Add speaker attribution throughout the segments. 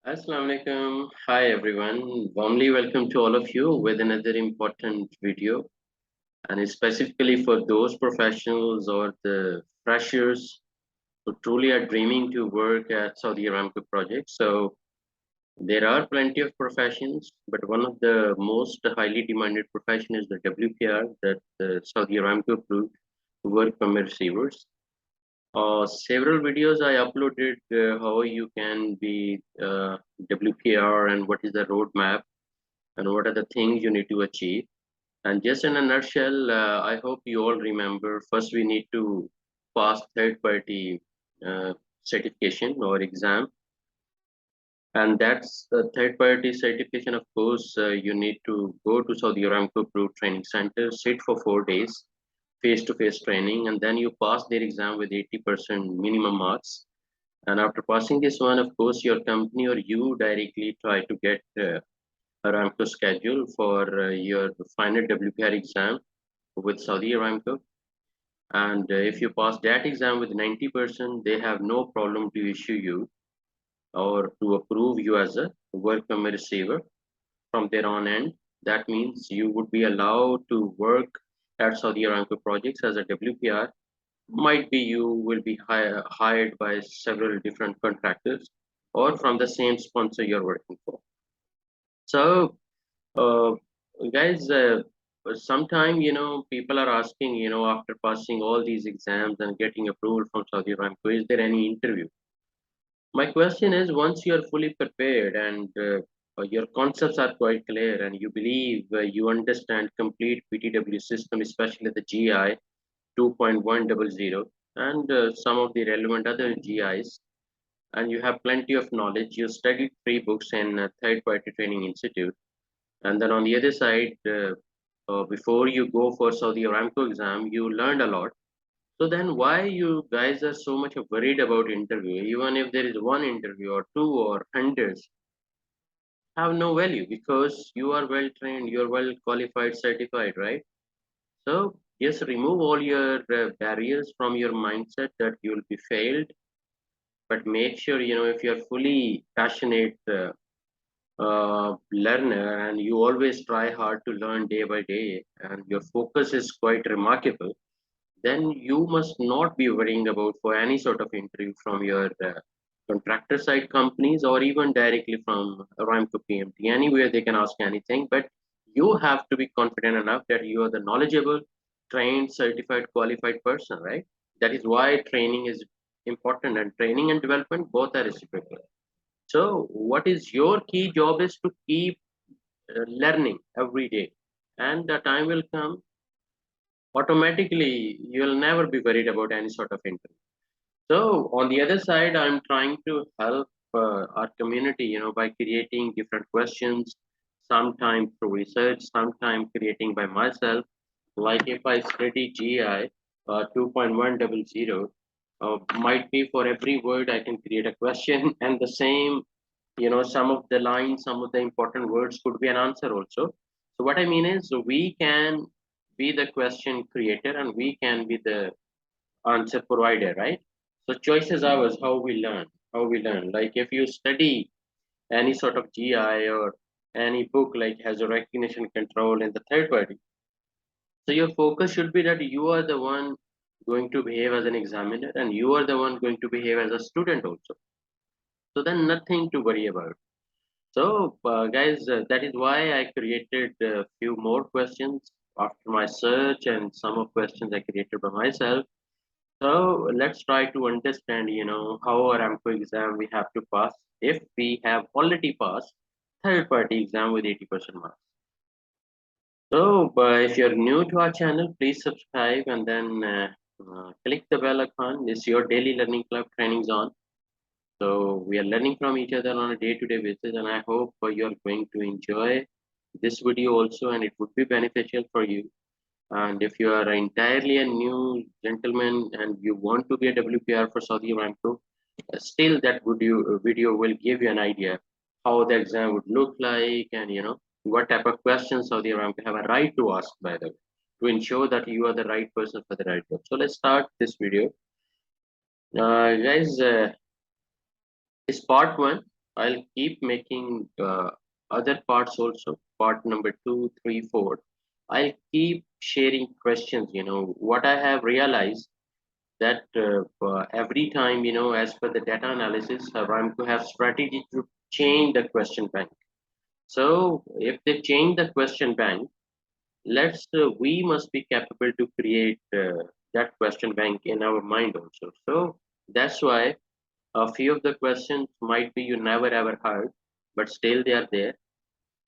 Speaker 1: Assalamu alaikum. Hi everyone. Warmly welcome to all of you with another important video, and specifically for those professionals or the freshers who truly are dreaming to work at Saudi Aramco projects. So there are plenty of professions, but one of the most highly demanded profession is the WPR, that Saudi Aramco approved work permit receivers. Several videos I uploaded how you can be WPR and what is the roadmap and what are the things you need to achieve. And just in a nutshell, I hope you all remember first we need to pass third party certification or exam. And that's the third party certification. Of course, you need to go to Saudi Aramco approved training center, sit for 4 days, face-to-face training, and then you pass their exam with 80% minimum marks. And after passing this one, of course, your company or you directly try to get Aramco schedule for your final WPR exam with Saudi Aramco. And if you pass that exam with 90%, they have no problem to issue you or to approve you as a work permit receiver from their own end. That means you would be allowed to work at Saudi Aramco projects as a WPR. Might be you will be hired by several different contractors or from the same sponsor you're working for. So, uh, guys, sometime people are asking, after passing all these exams and getting approval from Saudi Aramco, is there any interview? My question is, once you are fully prepared and your concepts are quite clear and you believe you understand complete PTW system, especially the GI 2.100 and some of the relevant other GIs, and you have plenty of knowledge. You studied 3 books in third-party training institute, and then on the other side, before you go for Saudi Aramco exam, you learned a lot. So then why you guys are so much worried about interview? Even if there is one interview or two or hundreds, have no value because you are well trained, you're well qualified, certified, right? So just remove all your barriers from your mindset that you'll be failed, but make sure if you're fully passionate learner and you always try hard to learn day by day and your focus is quite remarkable, then you must not be worrying about for any sort of interview from your contractor side companies or even directly from Aramco PMT. Anywhere they can ask anything, but you have to be confident enough that you are the knowledgeable, trained, certified, qualified person, right? That is why training is important, and training and development both are reciprocal. So, what is your key job is to keep learning every day, and the time will come automatically you'll never be worried about any sort of interview. So on the other side, I'm trying to help our community, by creating different questions, sometime through research, sometime creating by myself. Like if I study GI 2.100, might be for every word I can create a question, and the same, some of the lines, some of the important words could be an answer also. So what I mean is, we can be the question creator and we can be the answer provider, right? So choice is ours, how we learn, how we learn. Like if you study any sort of GI or any book like has a recognition control in the third party, so your focus should be that you are the one going to behave as an examiner and you are the one going to behave as a student also. So then nothing to worry about. So guys, that is why I created a few more questions after my search and some of questions I created by myself. So let's try to understand, how our Aramco exam we have to pass if we have already passed third party exam with 80% marks. So if you're new to our channel, please subscribe and then click the bell icon. This is your daily learning club training zone. So we are learning from each other on a day-to-day basis, and I hope you're going to enjoy this video also, and it would be beneficial for you. And if you are entirely a new gentleman and you want to be a WPR for Saudi Aramco, still that video will give you an idea how the exam would look like, and what type of questions Saudi Aramco have a right to ask, by the way, to ensure that you are the right person for the right job. So let's start this video. Guys, this part one. I'll keep making other parts also, part number 2, 3, 4. I'll keep sharing questions. What I have realized that every time, as per the data analysis, Aramco have strategy to change the question bank. So if they change the question bank, we must be capable to create that question bank in our mind also. So that's why a few of the questions might be you never ever heard, but still they are there.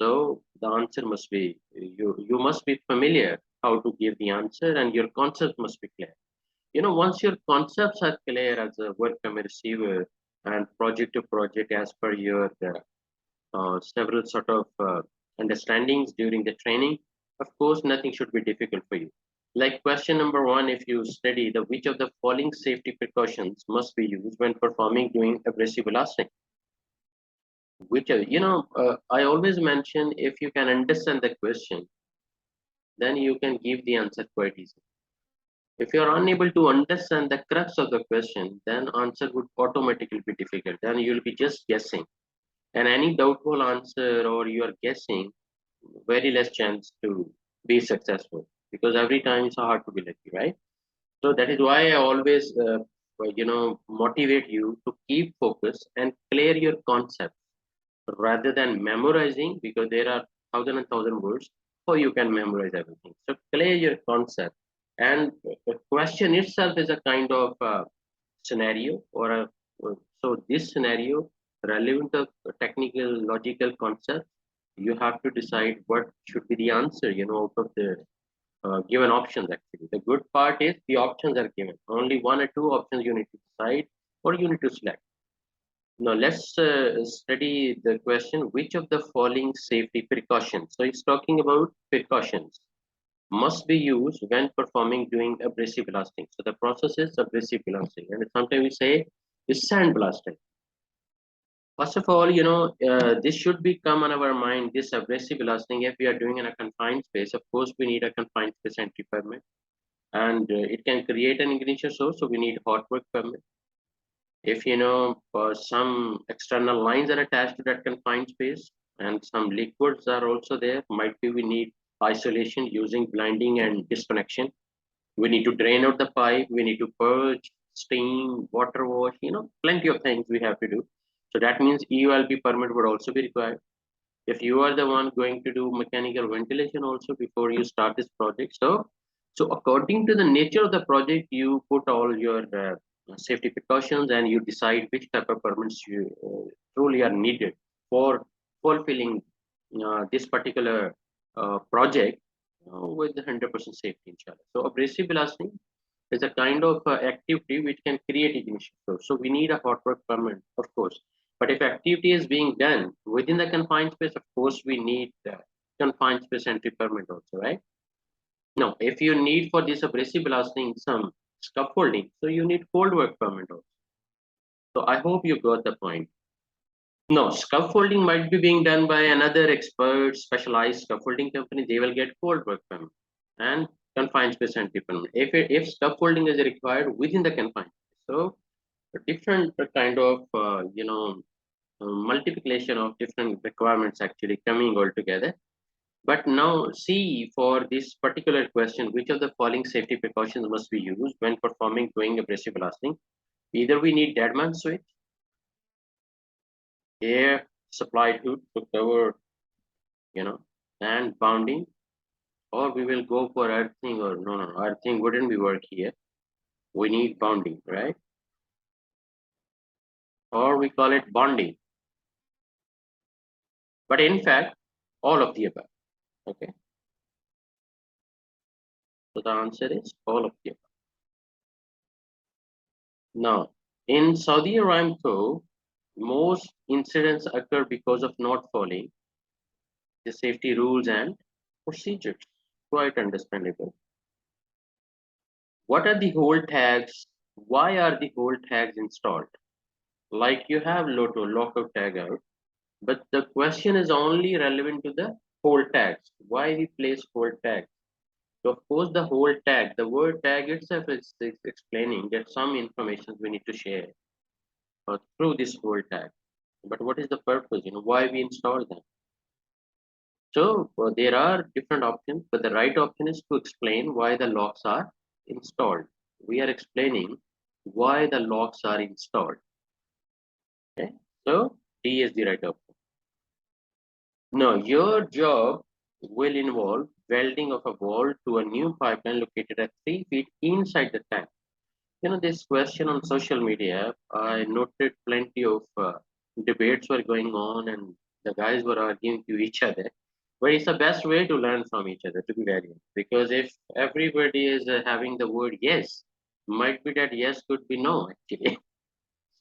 Speaker 1: So the answer must be you must be familiar how to give the answer, and your concept must be clear. Once your concepts are clear as a work from a receiver and project to project as per your several sort of understandings during the training, of course, nothing should be difficult for you. Like question number one, if you study the which of the following safety precautions must be used when performing doing abrasive blasting, I always mention if you can understand the question, then you can give the answer quite easy. If you are unable to understand the crux of the question, then answer would automatically be difficult. Then you'll be just guessing. And any doubtful answer or you are guessing, very less chance to be successful because every time it's hard to be lucky, right? So that is why I always, motivate you to keep focus and clear your concept rather than memorizing because there are thousand and thousand words, so you can memorize everything. So clear your concept, and the question itself is a kind of scenario or a so this scenario relevant to technical logical concept. You have to decide what should be the answer. Out of the given options. Actually, the good part is the options are given. Only one or two options you need to decide or you need to select. Now let's study the question, which of the following safety precautions? So it's talking about precautions must be used when performing doing abrasive blasting. So the process is abrasive blasting, and sometimes we say is sandblasting. First of all, this should be come on our mind. This abrasive blasting, if we are doing in a confined space, of course we need a confined space entry permit, and it can create an ignition source, so we need hot work permit. If some external lines are attached to that confined space and some liquids are also there, might be we need isolation using blinding and disconnection. We need to drain out the pipe, we need to purge, steam, water wash, plenty of things we have to do. So that means EULP permit would also be required. If you are the one going to do mechanical ventilation also before you start this project. So according to the nature of the project, you put all your safety precautions and you decide which type of permits you truly are needed for fulfilling this particular project with 100% safety inshallah. So abrasive blasting is a kind of activity which can create ignition. So we need a hot work permit, of course. But if activity is being done within the confined space, of course, we need confined space entry permit also, right? Now, if you need for this abrasive blasting some scaffolding, so you need cold work permit also. So I hope you got the point. No, scaffolding might be being done by another expert, specialized scaffolding company. They will get cold work permit and confined space entry permit. If scaffolding is required within the confined space, so a different kind of multiplication of different requirements actually coming all together. But now see for this particular question, which of the following safety precautions must be used when performing doing abrasive blasting? Either we need deadman switch, air supplied hood to cover, and bounding, or we will go for earthing or no, earthing wouldn't be work here. We need bounding, right? Or we call it bonding. But in fact, all of the above. Okay. So the answer is all of the above. Now, in Saudi Aramco, most incidents occur because of not following the safety rules and procedures. Quite understandable. What are the hold tags? Why are the hold tags installed? Like you have Lotto lockout tag out, but the question is only relevant to the hold tags. Why we place hold tags? So of course the hold tag, the word tag itself is explaining that some information we need to share through this hold tag. But what is the purpose? Why we install them? So there are different options, but the right option is to explain why the locks are installed. We are explaining why the locks are installed. Okay, so D is the right option. Now, your job will involve welding of a wall to a new pipeline located at 3 feet inside the tank. This question on social media, I noted plenty of debates were going on and the guys were arguing to each other. But it's the best way to learn from each other, to be very honest. Because if everybody is having the word yes, might be that yes could be no, actually.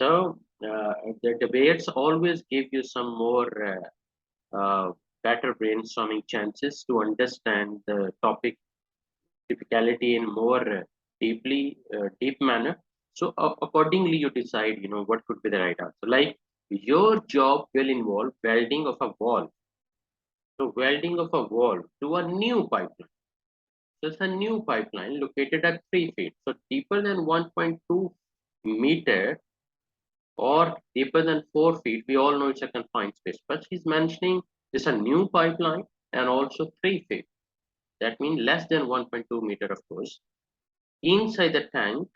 Speaker 1: So the debates always give you some more better brainstorming chances to understand the topic typicality in more deep manner. So accordingly, you decide, what could be the right answer. Like your job will involve welding of a wall. So welding of a wall to a new pipeline. So it's a new pipeline located at 3 feet. So deeper than 1.2 meter or deeper than 4 feet. We all know it's a confined space, but he's mentioning it's a new pipeline and also 3 feet. That means less than 1.2 meter, of course. Inside the tank,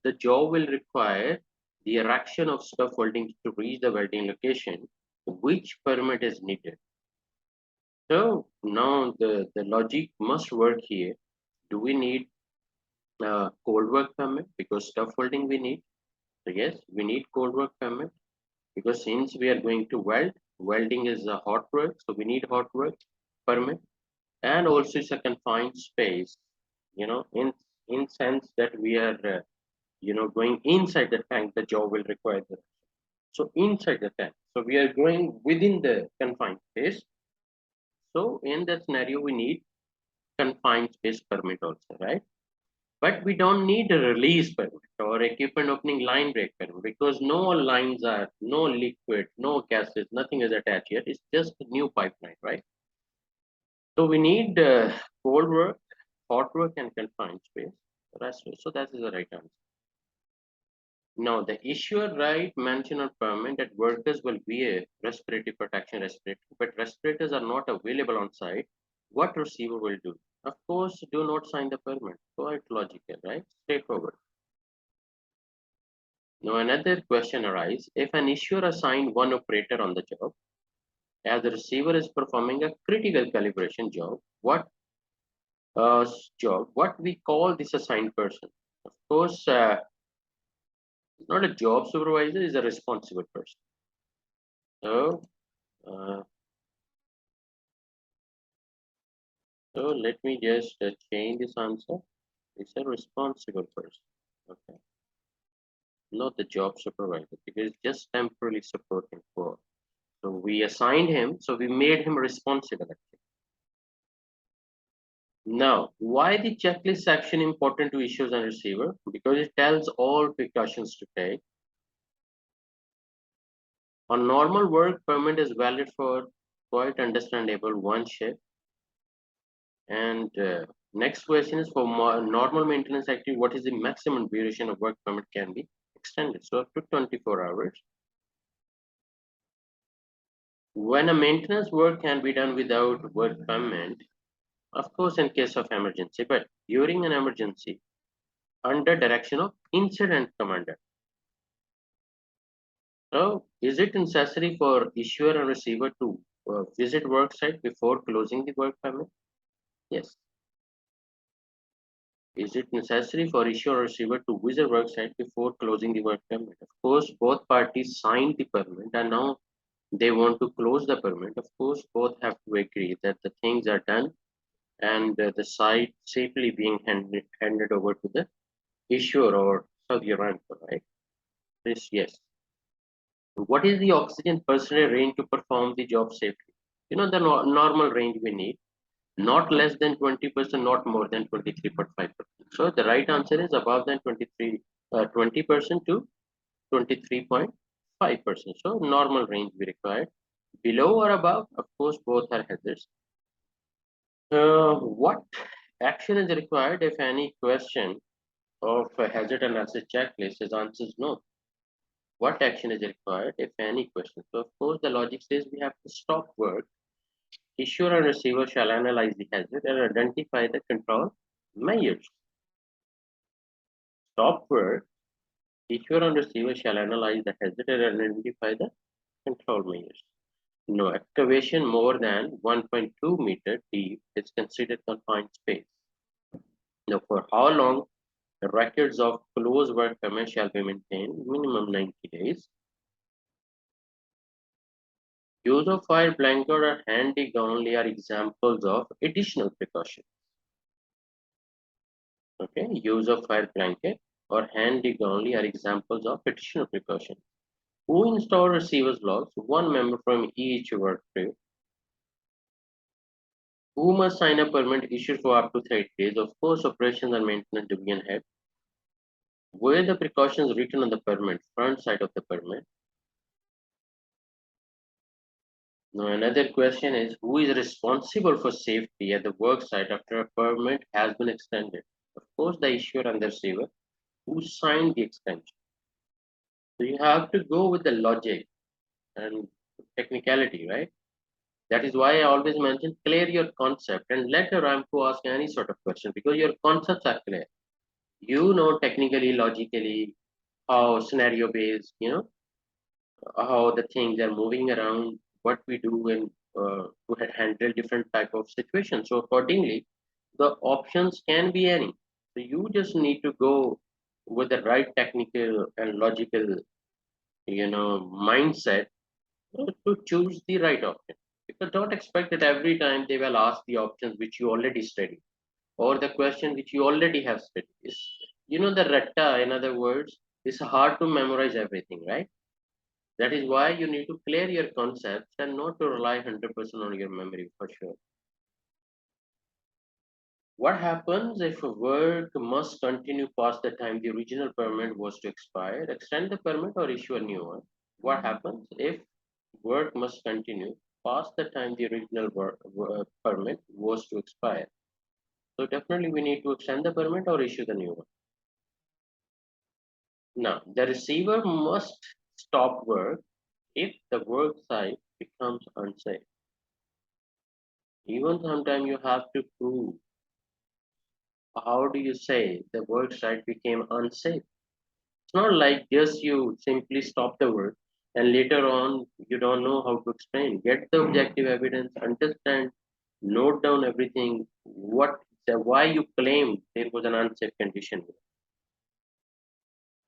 Speaker 1: the job will require the erection of scaffolding to reach the welding location. Which permit is needed? So now the logic must work here. Do we need cold work permit? Because scaffolding we need. So yes, we need cold work permit because since we are going to weld, welding is a hot work, so we need hot work permit. And also it's a confined space, in sense that we are going inside the tank, the job will require that. So inside the tank. So we are going within the confined space. So in that scenario, we need confined space permit also, right? But we don't need a release permit or equipment opening line break permit because no lines are, no liquid, no gases, nothing is attached here. It's just a new pipeline, right? So we need cold work, hot work, and confined space. So that is the right answer. Now, the issuer right mention on permit that workers will wear respiratory protection respirator, but respirators are not available on site. What receiver will do? Of course, do not sign the permit. Quite logical, right? Straightforward. Now, another question arises. If an issuer assigned one operator on the job, as the receiver is performing a critical calibration uh, what we call this assigned person? Of course, not a job supervisor, is a responsible person. So, uh, let me just change this answer. It's a responsible person. Okay, not the job supervisor because it's just temporarily supporting for. So we assigned him, so we made him responsible. Actually. Now, why the checklist section important to issuers and receiver? Because it tells all precautions to take. On normal work, permit is valid for quite understandable one shift. And next question is for normal maintenance activity, what is the maximum duration of work permit can be extended? So up to 24 hours. When a maintenance work can be done without work permit, of course, in case of emergency, but during an emergency, under direction of incident commander. So, is it necessary for issuer and receiver to visit work site before closing the work permit? Yes. Is it necessary for issuer or receiver to visit work site before closing the work permit? Of course, both parties signed the permit and now they want to close the permit. Of course, both have to agree that the things are done and the site safely being handed over to the issuer or Saudi Aramco, right? This, yes. What is the oxygen percentage range to perform the job safely? The normal range we need, not less than 20%, not more than 23.5%. So the right answer is above than 20% to 23.5%. So normal range we require. Below or above, of course, both are hazards. What action is required if any question of a hazard analysis checklist is answers no? What action is required, if any question? So, of course, the logic says we have to stop work. Issuer and receiver shall analyze the hazard and identify the control measures. Stop work. Issuer and receiver shall analyze the hazard and identify the control measures. No excavation more than 1.2 meter deep is considered confined space. Now, for how long the records of closed work permit shall be maintained? Minimum 90 days. Use of fire blanket or handy only are examples of additional precaution. Okay, use of fire blanket or handy only are examples of additional precaution. Who install receivers logs? One member from each work crew. Who must sign a permit issued for up to 30 days? Of course, operations and maintenance division head. Were the precautions written on the permit, front side of the permit? Now, another question is who is responsible for safety at the work site after a permit has been extended? Of course, the issuer and the receiver who signed the extension. So you have to go with the logic and technicality, right? That is why I always mention clear your concept and let Aramco ask any sort of question because your concepts are clear. You know technically, logically, how scenario based, how the things are moving around, what we do and to handle different type of situations. So accordingly, the options can be any. So you just need to go with the right technical and logical, mindset to choose the right option. Because don't expect that every time they will ask the options which you already studied or the question which you already have studied. The retta, in other words, it's hard to memorize everything, right? That is why you need to clear your concepts and not to rely 100% on your memory for sure. What happens if work must continue past the time the original permit was to expire? Extend the permit or issue a new one? What happens if work must continue past the time the original permit was to expire? So definitely we need to extend the permit or issue the new one. Now, the receiver must stop work if the work site becomes unsafe. Even sometimes you have to prove how do you say the work site became unsafe. It's not like just you simply stop the work and later on you don't know how to explain. Get the objective evidence, understand, note down everything, why you claimed there was an unsafe condition,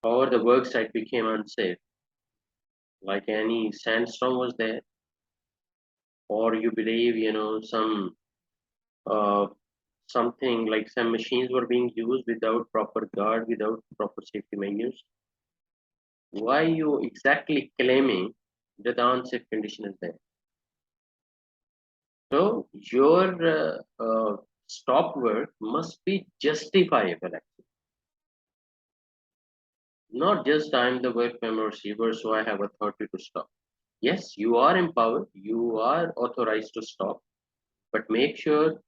Speaker 1: or the work site became unsafe, like any sandstorm was there, or you believe uh, something like some machines were being used without proper guard, without proper safety measures. Why you exactly claiming that the unsafe condition is there? So your stop work must be justifiable, actually. Not just I'm the work member receiver, so I have authority to stop. Yes, you are empowered, you are authorized to stop, but make sure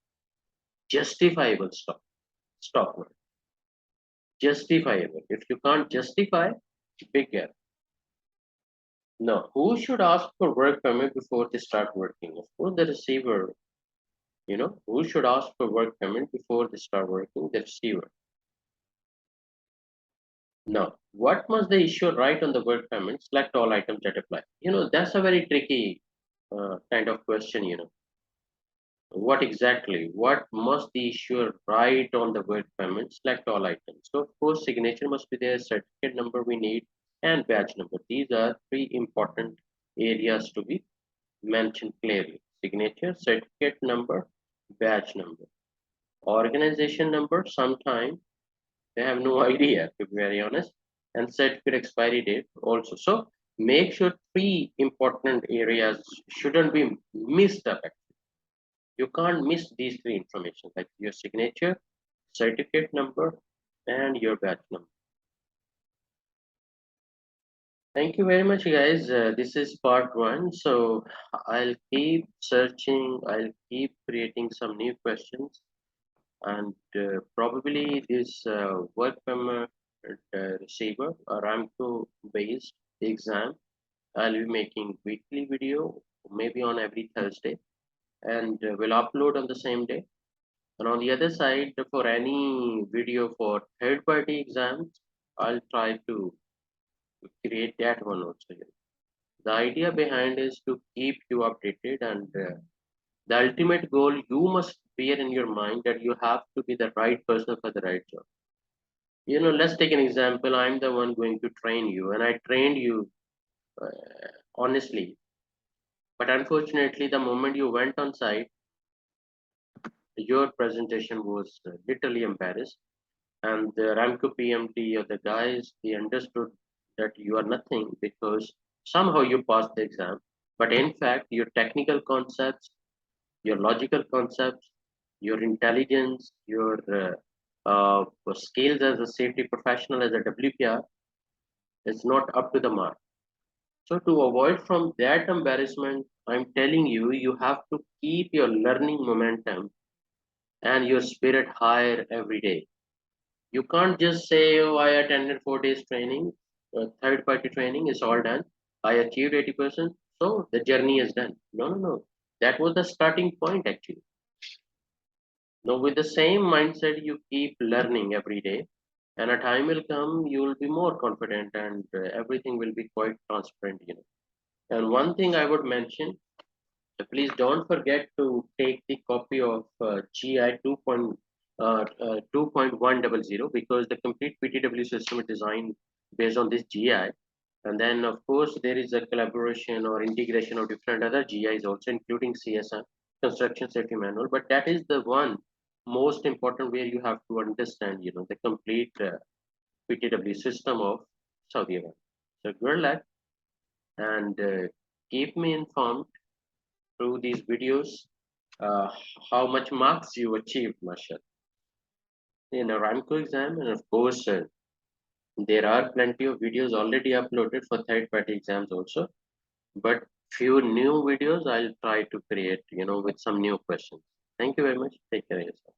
Speaker 1: justifiable stop work. Justifiable. If you can't justify, big gap. Now, who should ask for work permit before they start working? Of course, the receiver. Who should ask for work permit before they start working? The receiver. Now, what must the issuer write on the work permit? Select all items that apply. That's a very tricky kind of question. What exactly? What must the issuer write on the work permit? Select all items. So, of course, signature must be there, certificate number we need, and badge number. These are three important areas to be mentioned clearly. Signature, certificate number, badge number. Organization number, sometime they have no idea, to be very honest, and certificate expiry date also. So make sure three important areas shouldn't be missed up. You can't miss these three information like your signature, certificate number, and your badge number. Thank you very much, guys. This is part one. So I'll keep searching, I'll keep creating some new questions, and probably this work permit receiver, Aramco based. the exam. I'll be making weekly video, maybe on every Thursday, and will upload on the same day. And on the other side, for any video for third party exams, I'll try to create that one also. The idea behind is to keep you updated, and the ultimate goal you must bear in your mind that you have to be the right person for the right job. Let's take an example. I'm the one going to train you, and I trained you uh, honestly. But unfortunately, the moment you went on site, your presentation was literally embarrassed. And the Aramco PMT or the guys, they understood that you are nothing because somehow you passed the exam. But in fact, your technical concepts, your logical concepts, your intelligence, your skills as a safety professional, as a WPR, is not up to the mark. So to avoid from that embarrassment, I'm telling you, you have to keep your learning momentum and your spirit higher every day. You can't just say, oh, I attended 4 days training, third party training is all done. I achieved 80%. So the journey is done. No, no, no. That was the starting point actually. Now, with the same mindset, you keep learning every day, and a time will come you will be more confident, and everything will be quite transparent. And one thing I would mention, please don't forget to take the copy of GI 2.100 because the complete PTW system is designed based on this GI. And then, of course, there is a collaboration or integration of different other GIs also, including CSM, Construction Safety Manual. But that is the one most important where you have to understand, the complete PTW system of Saudi Arabia. So good luck, and keep me informed through these videos uh, how much marks you achieved, Marshall, in a Aramco exam. And of course, there are plenty of videos already uploaded for third party exams also. But few new videos I'll try to create, with some new questions. Thank you very much. Take care of yourself.